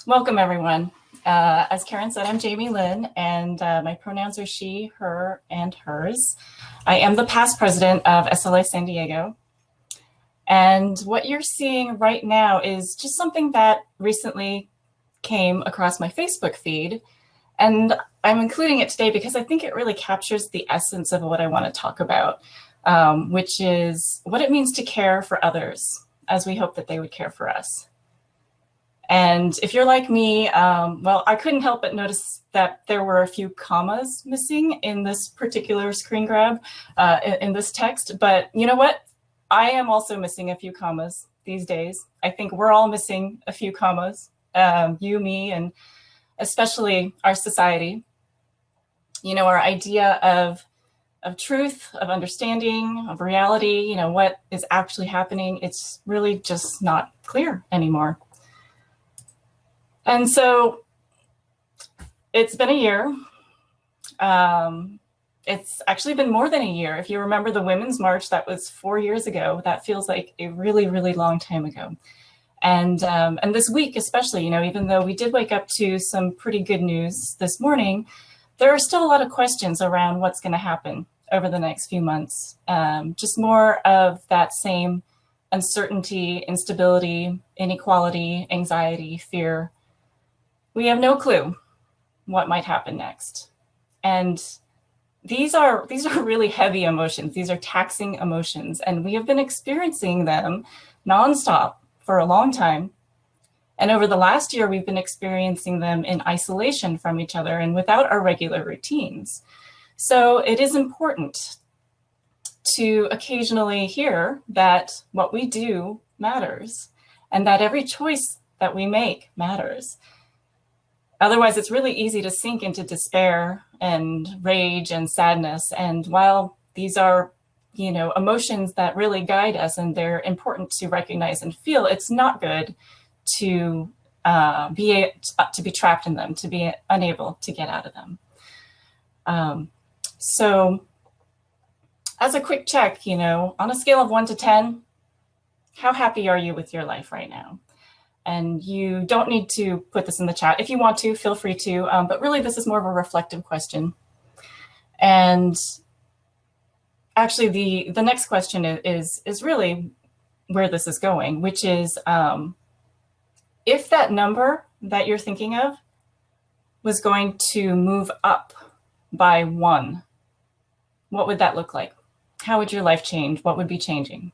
Welcome, everyone. As Karen said, I'm Jamie Lynn, and my pronouns are she, her, and hers. I am the past president of SLA San Diego. And what you're seeing right now is just something that recently came across my Facebook feed. And I'm including it today because I think it really captures the essence of what I want to talk about, which is what it means to care for others as we hope that they would care for us. And if you're like me, well, I couldn't help but notice that there were a few commas missing in this particular screen grab, in this text. But you know what? I am also missing a few commas these days. I think we're all missing a few commas, you, me, and especially our society. You know, our idea of truth, of understanding, of reality, you know, what is actually happening, it's really just not clear anymore. And so it's been a year. It's actually been more than a year. If you remember the Women's March, that was 4 years ago. That feels like a really, really long time ago. And this week especially, you know, even though we did wake up to some pretty good news this morning, there are still a lot of questions around what's going to happen over the next few months. Just more of that same uncertainty, instability, inequality, anxiety, fear. We have no clue what might happen next. And these are really heavy emotions. These are taxing emotions, and we have been experiencing them nonstop for a long time. And over the last year, we've been experiencing them in isolation from each other and without our regular routines. So it is important to occasionally hear that what we do matters and that every choice that we make matters. Otherwise, it's really easy to sink into despair and rage and sadness. And while these are, you know, emotions that really guide us and they're important to recognize and feel, it's not good to be trapped in them, to be unable to get out of them. So as a quick check, you know, on a scale of 1 to 10, how happy are you with your life right now? And you don't need to put this in the chat. If you want to, feel free to, but really this is more of a reflective question. And actually the next question is really where this is going, which is if that number that you're thinking of was going to move up by 1, what would that look like? How would your life change? What would be changing?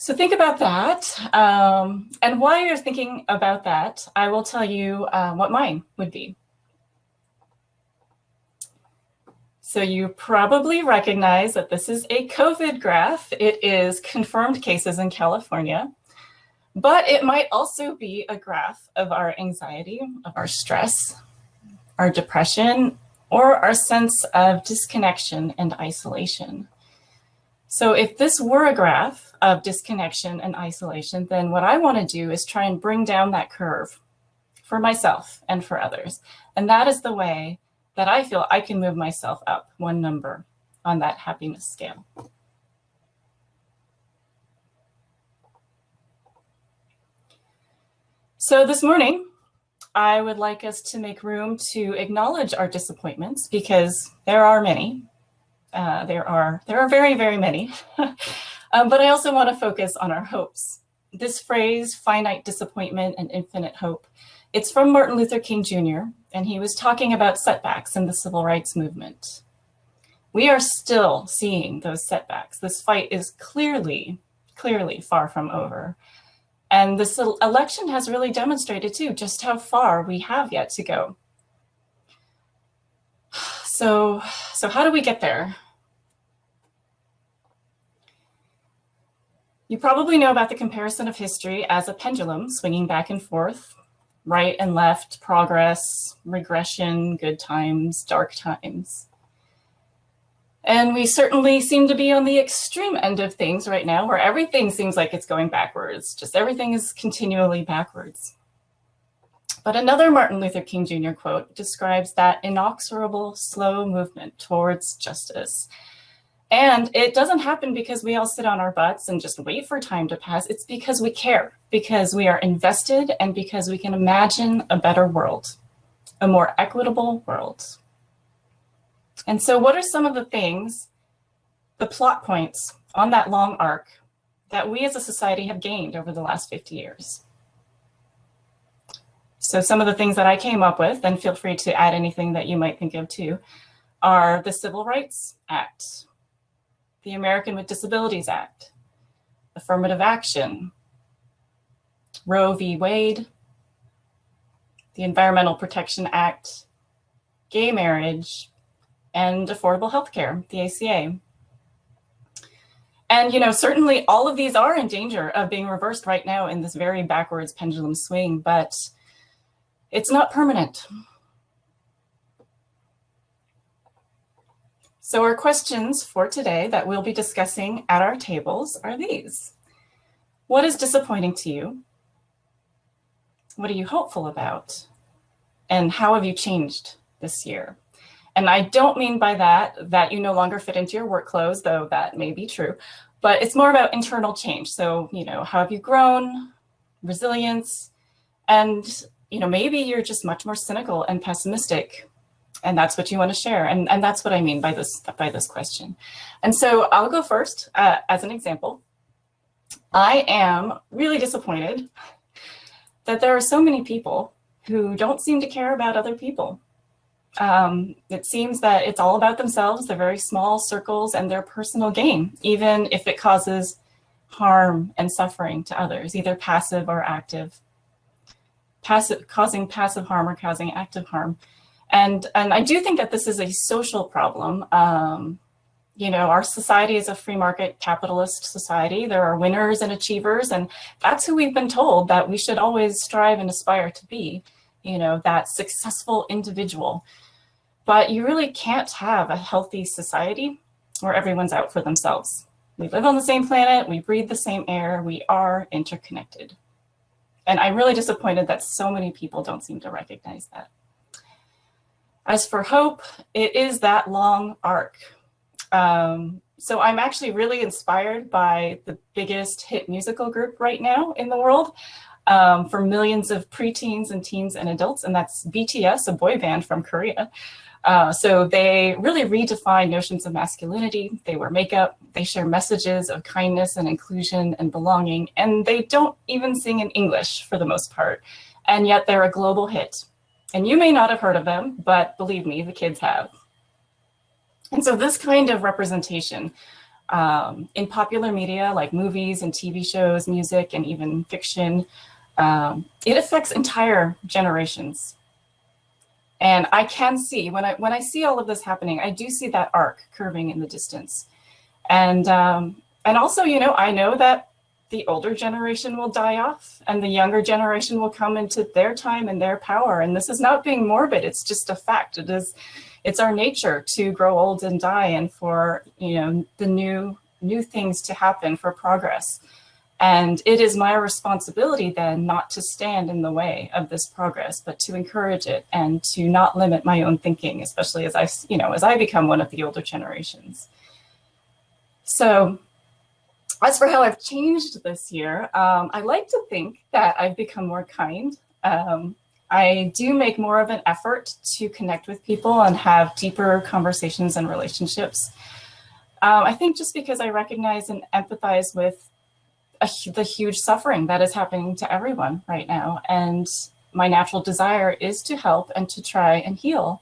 So think about that. And while you're thinking about that, I will tell you what mine would be. So you probably recognize that this is a COVID graph. It is confirmed cases in California, but it might also be a graph of our anxiety, of our stress, our depression, or our sense of disconnection and isolation. So if this were a graph of disconnection and isolation, then what I want to do is try and bring down that curve for myself and for others. And that is the way that I feel I can move myself up 1 number on that happiness scale. So this morning, I would like us to make room to acknowledge our disappointments, because there are many. There are very, very many, but I also want to focus on our hopes. This phrase, finite disappointment and infinite hope, it's from Martin Luther King Jr., and he was talking about setbacks in the civil rights movement. We are still seeing those setbacks. This fight is clearly far from over. And this election has really demonstrated too, just how far we have yet to go. So how do we get there? You probably know about the comparison of history as a pendulum swinging back and forth, right and left, progress, regression, good times, dark times. And we certainly seem to be on the extreme end of things right now, where everything seems like it's going backwards. Just everything is continually backwards. But another Martin Luther King Jr. quote describes that inexorable, slow movement towards justice And it doesn't happen because we all sit on our butts and just wait for time to pass. It's because we care, because we are invested, and because we can imagine a better world, a more equitable world. And so what are some of the things, the plot points on that long arc that we as a society have gained over the last 50 years? So some of the things that I came up with, and feel free to add anything that you might think of too, are the Civil Rights Act, the American with Disabilities Act, affirmative action, Roe v. Wade, the Environmental Protection Act, gay marriage, and affordable health care, the ACA. And, you know, certainly all of these are in danger of being reversed right now in this very backwards pendulum swing, but it's not permanent. So our questions for today that we'll be discussing at our tables are these. What is disappointing to you? What are you hopeful about? And how have you changed this year? And I don't mean by that you no longer fit into your work clothes, though that may be true, but it's more about internal change. So, you know, how have you grown, resilience, and, you know, maybe you're just much more cynical and pessimistic, and that's what you want to share. And that's what I mean by this question. And so I'll go first as an example. I am really disappointed that there are so many people who don't seem to care about other people. It seems that it's all about themselves, their very small circles, and their personal gain, even if it causes harm and suffering to others, either passive or active. Causing passive harm or causing active harm. And I do think that this is a social problem. You know, our society is a free market capitalist society. There are winners and achievers, and that's who we've been told that we should always strive and aspire to be, you know, that successful individual. But you really can't have a healthy society where everyone's out for themselves. We live on the same planet, we breathe the same air, we are interconnected. And I'm really disappointed that so many people don't seem to recognize that. As for hope, it is that long arc. So I'm actually really inspired by the biggest hit musical group right now in the world for millions of preteens and teens and adults, and that's BTS, a boy band from Korea. So they really redefine notions of masculinity. They wear makeup, they share messages of kindness and inclusion and belonging, and they don't even sing in English for the most part. And yet they're a global hit. And you may not have heard of them, but believe me, the kids have. And so this kind of representation in popular media like movies and TV shows, music, and even fiction, it affects entire generations. And I can see, when I see all of this happening, I do see that arc curving in the distance. And also, you know, I know that the older generation will die off and the younger generation will come into their time and their power. And this is not being morbid, it's just a fact. It's our nature to grow old and die, and for, you know, the new things to happen, for progress. And it is my responsibility then not to stand in the way of this progress, but to encourage it and to not limit my own thinking, especially as I become one of the older generations. So as for how I've changed this year, I like to think that I've become more kind. I do make more of an effort to connect with people and have deeper conversations and relationships. I think just because I recognize and empathize with the huge suffering that is happening to everyone right now. And my natural desire is to help and to try and heal.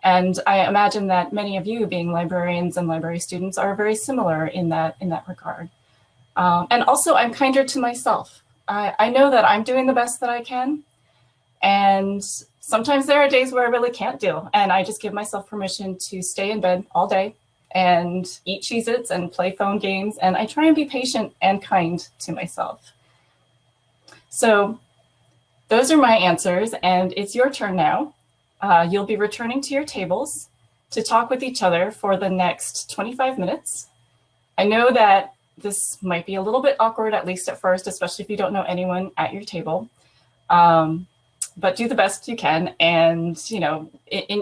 And I imagine that many of you, being librarians and library students, are very similar in that regard. And also, I'm kinder to myself. I know that I'm doing the best that I can. And sometimes there are days where I really can't deal. And I just give myself permission to stay in bed all day and eat Cheez-Its and play phone games. And I try and be patient and kind to myself. So those are my answers. And it's your turn now. You'll be returning to your tables to talk with each other for the next 25 minutes. I know that this might be a little bit awkward, at least at first, especially if you don't know anyone at your table. but do the best you can, and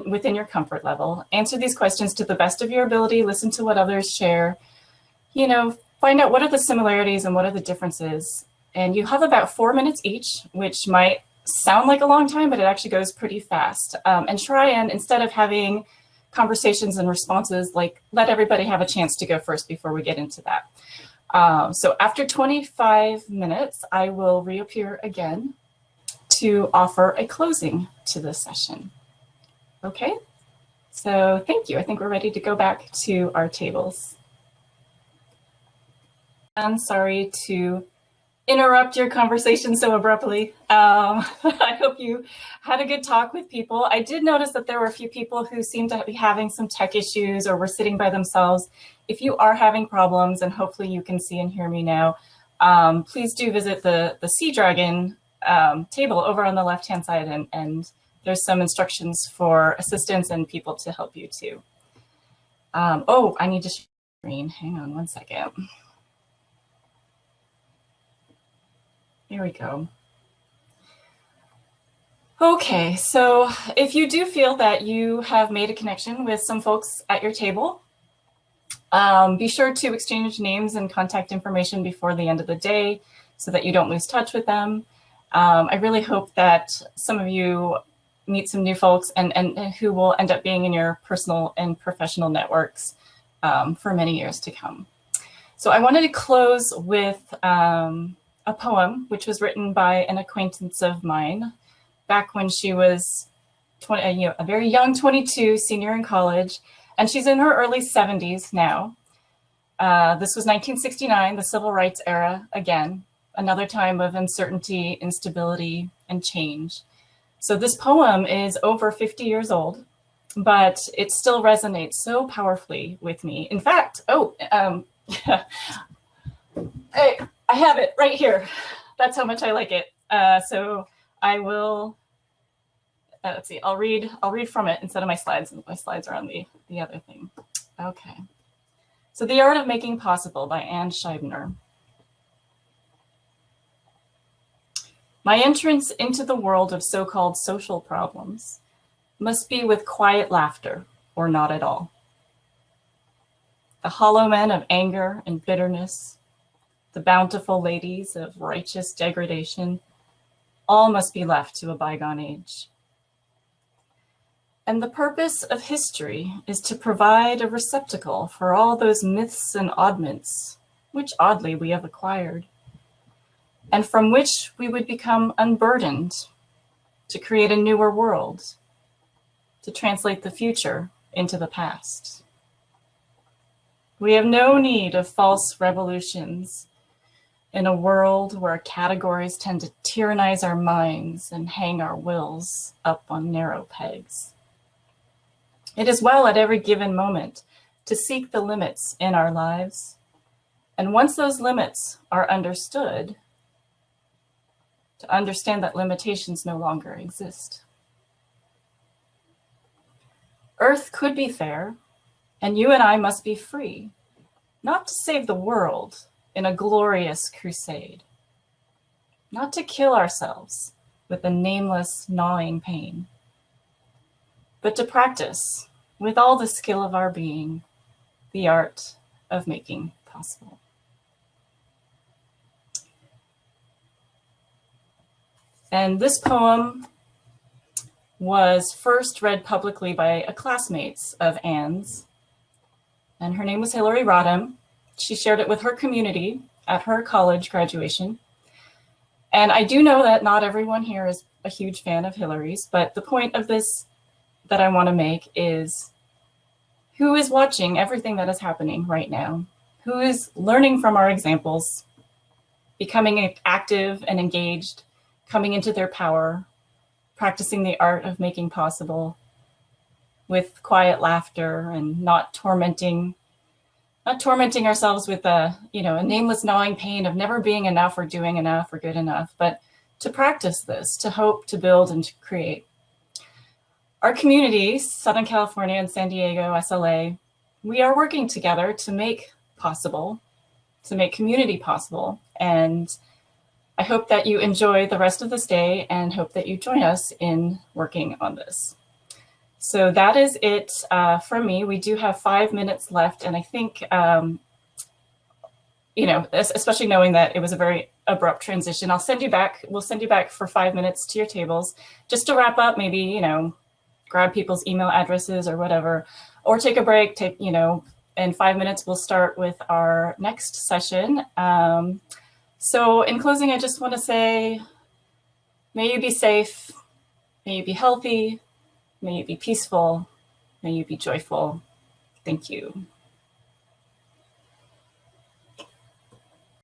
within your comfort level, answer these questions to the best of your ability. Listen to what others share. Find out what are the similarities and what are the differences. And you have about 4 minutes each, which might sound like a long time, but it actually goes pretty fast. And try and, instead of having conversations and responses, let everybody have a chance to go first before we get into that. So after 25 minutes, I will reappear again to offer a closing to this session. Okay, so thank you. I think we're ready to go back to our tables. I'm sorry to interrupt your conversation so abruptly. I hope you had a good talk with people. I did notice that there were a few people who seemed to be having some tech issues or were sitting by themselves. If you are having problems, and hopefully you can see and hear me now, please do visit the Sea Dragon table over on the left-hand side, and there's some instructions for assistance and people to help you too. Oh, I need to share the screen. Hang on one second. Here we go. Okay, so if you do feel that you have made a connection with some folks at your table, be sure to exchange names and contact information before the end of the day so that you don't lose touch with them. I really hope that some of you meet some new folks and who will end up being in your personal and professional networks for many years to come. So I wanted to close with a poem which was written by an acquaintance of mine back when she was a very young 22, senior in college, and she's in her early 70s now. This was 1969, the civil rights era, again, another time of uncertainty, instability, and change. So this poem is over 50 years old, but it still resonates so powerfully with me. In fact, I have it right here. That's how much I like it. So I will, let's see, I'll read from it instead of my slides. My slides are on the other thing. Okay. So The Art of Making Possible by Anne Scheibner. My entrance into the world of so-called social problems must be with quiet laughter or not at all. The hollow men of anger and bitterness, the bountiful ladies of righteous degradation, all must be left to a bygone age. And the purpose of history is to provide a receptacle for all those myths and oddments, which oddly we have acquired, and from which we would become unburdened to create a newer world, to translate the future into the past. We have no need of false revolutions in a world where categories tend to tyrannize our minds and hang our wills up on narrow pegs. It is well at every given moment to seek the limits in our lives. And once those limits are understood, to understand that limitations no longer exist. Earth could be fair, and you and I must be free, not to save the world in a glorious crusade, not to kill ourselves with a nameless gnawing pain, but to practice with all the skill of our being, the art of making possible. And this poem was first read publicly by a classmate of Anne's, and her name was Hillary Rodham. She shared it with her community at her college graduation. And I do know that not everyone here is a huge fan of Hillary's, but the point of this that I want to make is who is watching everything that is happening right now? Who is learning from our examples, becoming active and engaged, coming into their power, practicing the art of making possible with quiet laughter and not tormenting ourselves with a nameless gnawing pain of never being enough or doing enough or good enough, but to practice this, to hope, to build, and to create. Our communities, Southern California and San Diego, SLA, we are working together to make possible, to make community possible. And I hope that you enjoy the rest of this day and hope that you join us in working on this. So that is it from me. We do have 5 minutes left, and I think, you know, especially knowing that it was a very abrupt transition, I'll send you back. We'll send you back for 5 minutes to your tables. Just to wrap up, maybe, you know, grab people's email addresses or whatever, or take a break, you know, in 5 minutes, we'll start with our next session. So in closing, I just want to say, may you be safe, may you be healthy, may you be peaceful, may you be joyful. Thank you.